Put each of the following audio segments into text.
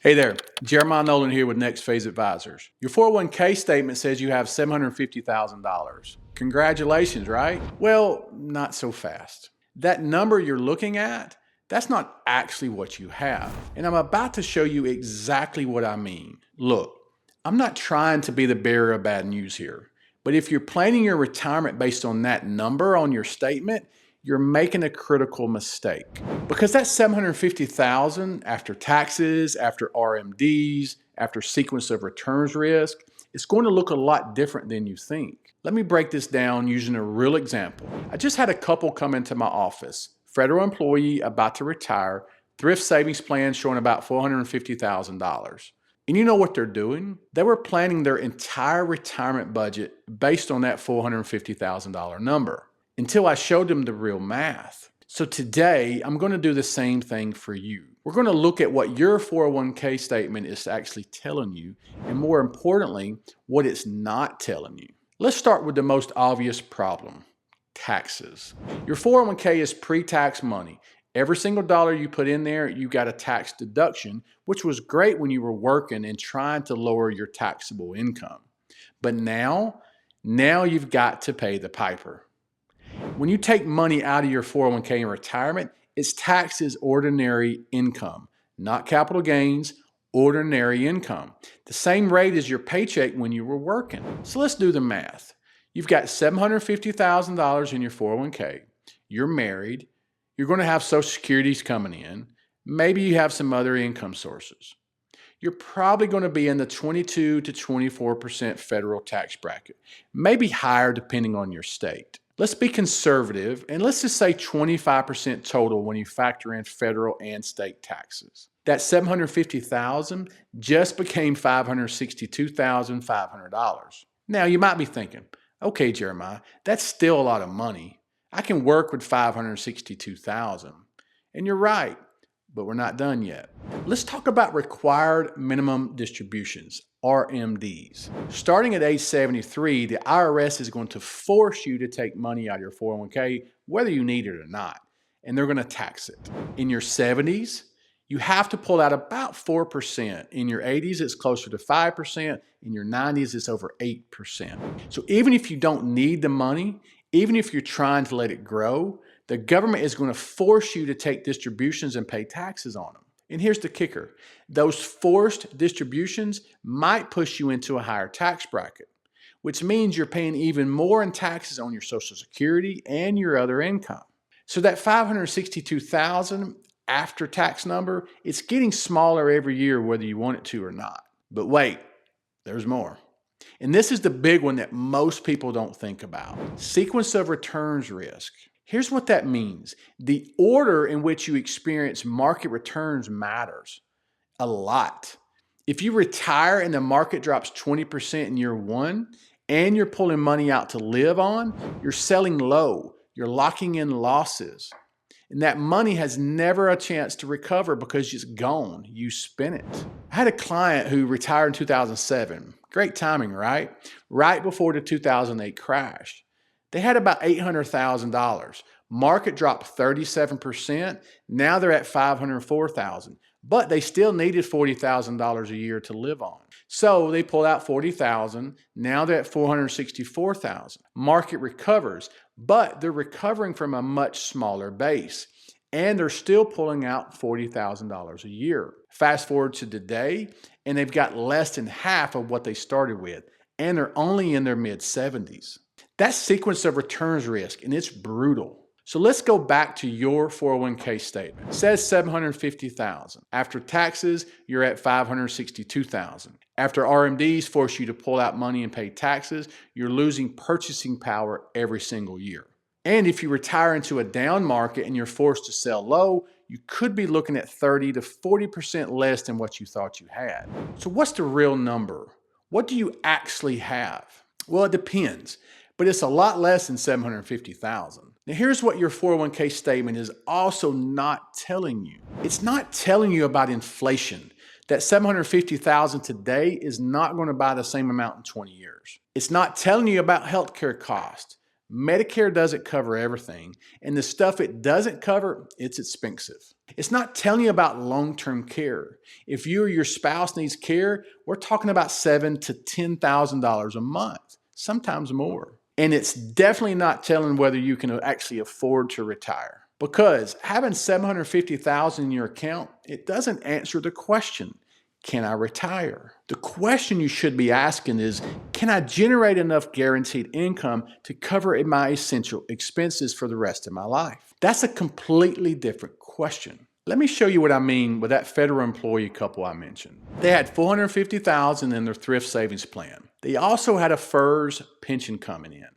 Hey there, Jeremiah Nolan here with Next Phase Advisors. Your 401k statement says you have $750,000. Congratulations, right? Well, not so fast. That number you're looking at, that's not actually what you have. And I'm about to show you exactly what I mean. Look, I'm not trying to be the bearer of bad news here, but if you're planning your retirement based on that number on your statement, you're making a critical mistake. Because that $750,000 after taxes, after RMDs, after sequence of returns risk, it's going to look a lot different than you think. Let me break this down using a real example. I just had a couple come into my office, federal employee about to retire, thrift savings plan showing about $450,000. And you know what they're doing? They were planning their entire retirement budget based on that $450,000 number, until I showed them the real math. So today, I'm going to do the same thing for you. We're going to look at what your 401k statement is actually telling you, and more importantly, what it's not telling you. Let's start with the most obvious problem: taxes. Your 401k is pre-tax money. Every single dollar you put in there, you got a tax deduction, which was great when you were working and trying to lower your taxable income. But now you've got to pay the piper. When you take money out of your 401k in retirement, it's taxed as ordinary income, not capital gains, ordinary income. The same rate as your paycheck when you were working. So let's do the math. You've got $750,000 in your 401k. You're married. You're going to have Social Security's coming in. Maybe you have some other income sources. You're probably going to be in the 22 to 24% federal tax bracket, maybe higher depending on your state. Let's be conservative and let's just say 25% total when you factor in federal and state taxes. That $750,000 just became $562,500. Now you might be thinking, okay, Jeremiah, that's still a lot of money. I can work with $562,000. And you're right, but we're not done yet. Let's talk about required minimum distributions, RMDs. Starting at age 73, the IRS is going to force you to take money out of your 401k, whether you need it or not, and they're going to tax it. In your 70s, you have to pull out about 4%. In your 80s, it's closer to 5%. In your 90s, it's over 8%. So even if you don't need the money, even if you're trying to let it grow, the government is going to force you to take distributions and pay taxes on them. And here's the kicker. Those forced distributions might push you into a higher tax bracket, which means you're paying even more in taxes on your Social Security and your other income. So that $562,000 after tax number, it's getting smaller every year whether you want it to or not. But wait, there's more. And this is the big one that most people don't think about. Sequence of returns risk. Here's what that means. The order in which you experience market returns matters a lot. If you retire and the market drops 20% in year one and you're pulling money out to live on, you're selling low. You're locking in losses. And that money has never a chance to recover because it's gone. You spent it. I had a client who retired in 2007. Great timing, right? Right before the 2008 crash. They had about $800,000. Market dropped 37%. Now they're at $504,000. But they still needed $40,000 a year to live on. So they pulled out $40,000. Now they're at $464,000. Market recovers, but they're recovering from a much smaller base. And they're still pulling out $40,000 a year. Fast forward to today, and they've got less than half of what they started with. And they're only in their mid-70s. That's sequence of returns risk, and it's brutal. So let's go back to your 401k statement. It says $750,000. After taxes, you're at $562,000. After RMDs force you to pull out money and pay taxes, you're losing purchasing power every single year. And if you retire into a down market and you're forced to sell low, you could be looking at 30 to 40% less than what you thought you had. So what's the real number? What do you actually have? Well, it depends, but it's a lot less than $750,000. Now, here's what your 401k statement is also not telling you. It's not telling you about inflation. That $750,000 today is not going to buy the same amount in 20 years. It's not telling you about healthcare costs, Medicare doesn't cover everything, and the stuff it doesn't cover, it's expensive. It's not telling you about long-term care. If you or your spouse needs care, we're talking about $7,000 to $10,000 a month, sometimes more. And it's definitely not telling whether you can actually afford to retire. Because having $750,000 in your account, it doesn't answer the question, can I retire? The question you should be asking is, can I generate enough guaranteed income to cover my essential expenses for the rest of my life? That's a completely different question. Let me show you what I mean with that federal employee couple I mentioned. They had $450,000 in their thrift savings plan. They also had a FERS pension coming in,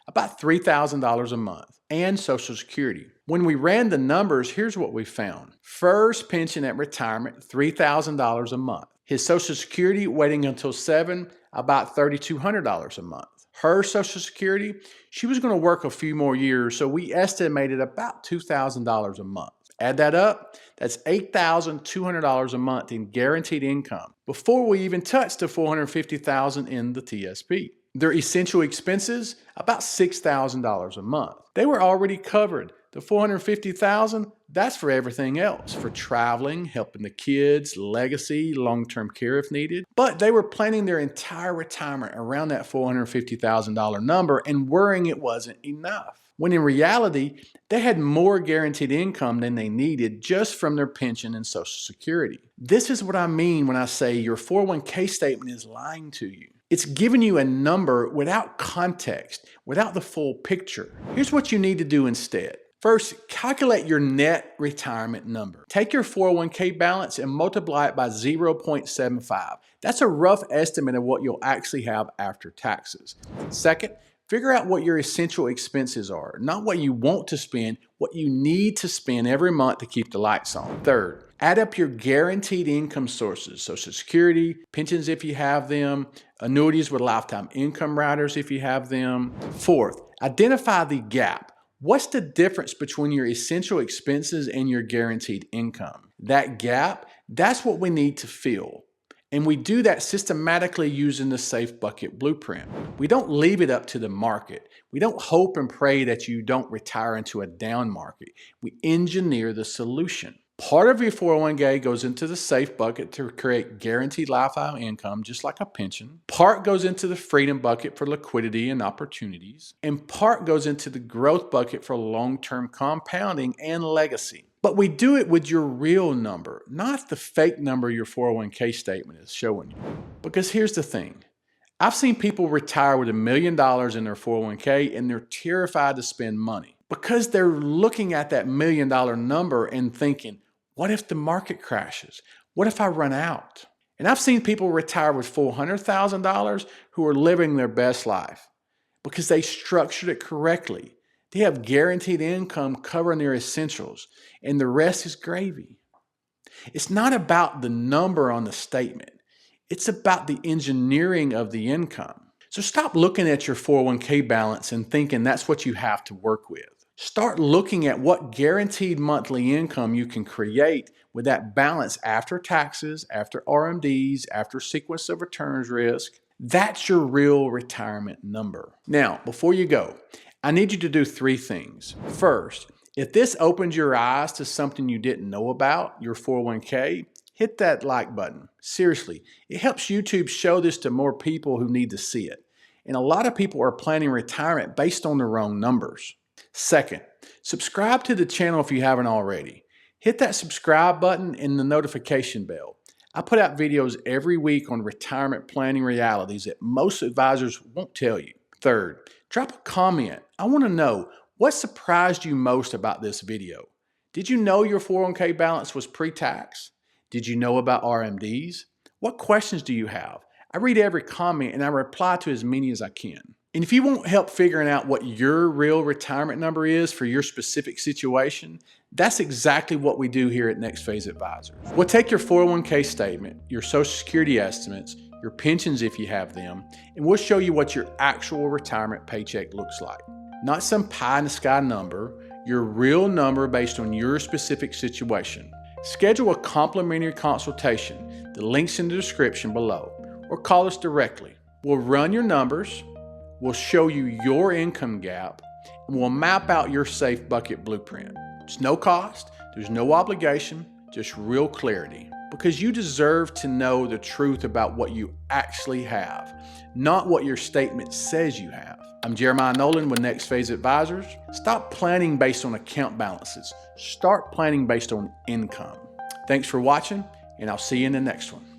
about $3,000 a month, and Social Security. When we ran the numbers, here's what we found. FERS pension at retirement, $3,000 a month. His Social Security waiting until 7, about $3,200 a month. Her Social Security, she was going to work a few more years, so we estimated about $2,000 a month. Add that up, that's $8,200 a month in guaranteed income before we even touch the $450,000 in the TSP. Their essential expenses, about $6,000 a month. They were already covered. The $450,000, that's for everything else, for traveling, helping the kids, legacy, long-term care if needed. But they were planning their entire retirement around that $450,000 number and worrying it wasn't enough. When in reality, they had more guaranteed income than they needed just from their pension and Social Security. This is what I mean when I say your 401k statement is lying to you. It's giving you a number without context, without the full picture. Here's what you need to do instead. First, calculate your net retirement number. Take your 401k balance and multiply it by 0.75. That's a rough estimate of what you'll actually have after taxes. Second, figure out what your essential expenses are, not what you want to spend, what you need to spend every month to keep the lights on. Third, add up your guaranteed income sources, Social Security, pensions if you have them, annuities with lifetime income riders if you have them. Fourth, identify the gap. What's the difference between your essential expenses and your guaranteed income? That gap, that's what we need to fill. And we do that systematically using the Safe Bucket Blueprint. We don't leave it up to the market. We don't hope and pray that you don't retire into a down market. We engineer the solution. Part of your 401k goes into the safe bucket to create guaranteed lifetime income, just like a pension. Part goes into the freedom bucket for liquidity and opportunities. And part goes into the growth bucket for long-term compounding and legacy. But we do it with your real number, not the fake number your 401k statement is showing you. Because here's the thing. I've seen people retire with $1 million in their 401k and they're terrified to spend money because they're looking at that $1 million number and thinking, what if the market crashes? What if I run out? And I've seen people retire with $400,000 who are living their best life because they structured it correctly. They have guaranteed income covering their essentials, and the rest is gravy. It's not about the number on the statement. It's about the engineering of the income. So stop looking at your 401k balance and thinking that's what you have to work with. Start looking at what guaranteed monthly income you can create with that balance after taxes, after RMDs, after sequence of returns risk. That's your real retirement number. Now, before you go, I need you to do 3 things. First, if this opens your eyes to something you didn't know about, your 401k, hit that like button. Seriously, it helps YouTube show this to more people who need to see it. And a lot of people are planning retirement based on the wrong numbers. Second, subscribe to the channel if you haven't already. Hit that subscribe button and the notification bell. I put out videos every week on retirement planning realities that most advisors won't tell you. Third, drop a comment. I want to know what surprised you most about this video. Did you know your 401k balance was pre-tax? Did you know about RMDs? What questions do you have? I read every comment and I reply to as many as I can. And if you want help figuring out what your real retirement number is for your specific situation, that's exactly what we do here at Next Phase Advisors. We'll take your 401k statement, your Social Security estimates, your pensions if you have them, and we'll show you what your actual retirement paycheck looks like. Not some pie in the sky number, your real number based on your specific situation. Schedule a complimentary consultation. The link's in the description below, or call us directly. We'll run your numbers. We'll show you your income gap. and we'll map out your safe bucket blueprint. It's no cost, there's no obligation, just real clarity. Because you deserve to know the truth about what you actually have, not what your statement says you have. I'm Jeremiah Nolan with Next Phase Advisors. Stop planning based on account balances. Start planning based on income. Thanks for watching, and I'll see you in the next one.